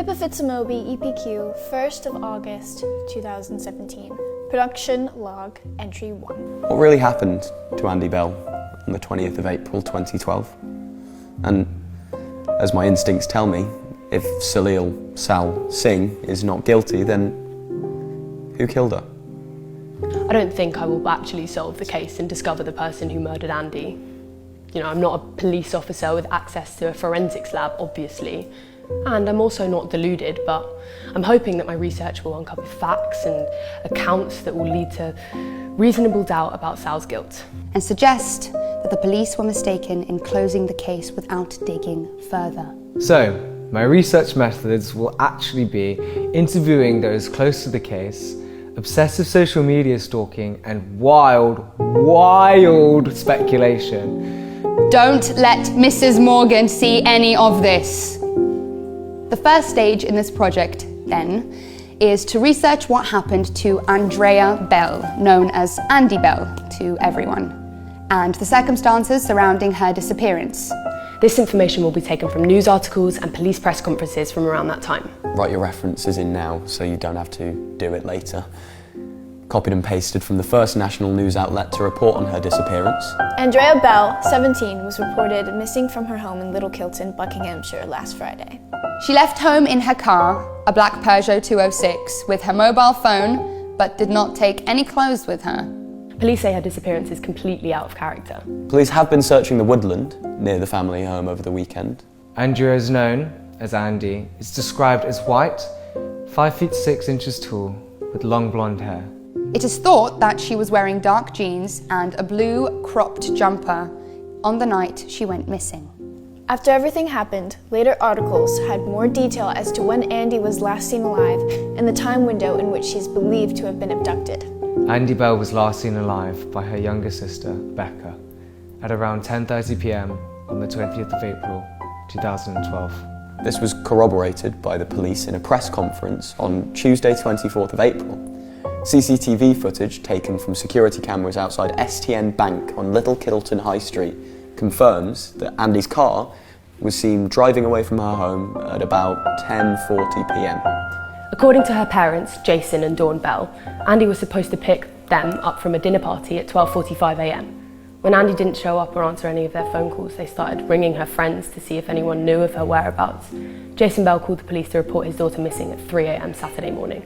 Pippa Fitzmoby, EPQ, 1st of August 2017. Production log entry 1. What really happened to Andy Bell on the 20th of April 2012? And as my instincts tell me, if Salil Sal Singh is not guilty, then who killed her? I don't think I will actually solve the case and discover the person who murdered Andy. You know, I'm not a police officer with access to a forensics lab, obviously, and I'm also not deluded, but I'm hoping that my research will uncover facts and accounts that will lead to reasonable doubt about Sal's guilt. And suggest that the police were mistaken in closing the case without digging further. So, my research methods will actually be interviewing those close to the case, obsessive social media stalking, and wild speculation. Don't let Mrs. Morgan see any of this. The first stage in this project, then, is to research what happened to Andrea Bell, known as Andy Bell to everyone, and the circumstances surrounding her disappearance. This information will be taken from news articles and police press conferences from around that time. Write your references in now so you don't have to do it later. Copied and pasted from the first national news outlet to report on her disappearance. Andrea Bell, 17, was reported missing from her home in Little Kilton, Buckinghamshire last Friday. She left home in her car, a black Peugeot 206, with her mobile phone, but did not take any clothes with her. Police say her disappearance is completely out of character. Police have been searching the woodland near the family home over the weekend. Andrea is known as Andy. Is described as white, 5 feet 6 inches tall, with long blonde hair. It is thought that she was wearing dark jeans and a blue cropped jumper on the night she went missing. After everything happened, later articles had more detail as to when Andy was last seen alive and the time window in which she is believed to have been abducted. Andy Bell was last seen alive by her younger sister, Becca, at around 10:30 p.m. on the 20th of April, 2012. This was corroborated by the police in a press conference on Tuesday 24th of April. CCTV footage taken from security cameras outside STN Bank on Little Kilton High Street confirms that Andy's car was seen driving away from her home at about 10:40 p.m. According to her parents, Jason and Dawn Bell, Andy was supposed to pick them up from a dinner party at 12:45 a.m. When Andy didn't show up or answer any of their phone calls, they started ringing her friends to see if anyone knew of her whereabouts. Jason Bell called the police to report his daughter missing at 3 a.m. Saturday morning.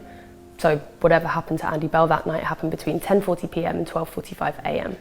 So whatever happened to Andy Bell that night happened between 10:40 p.m. and 12:45 a.m.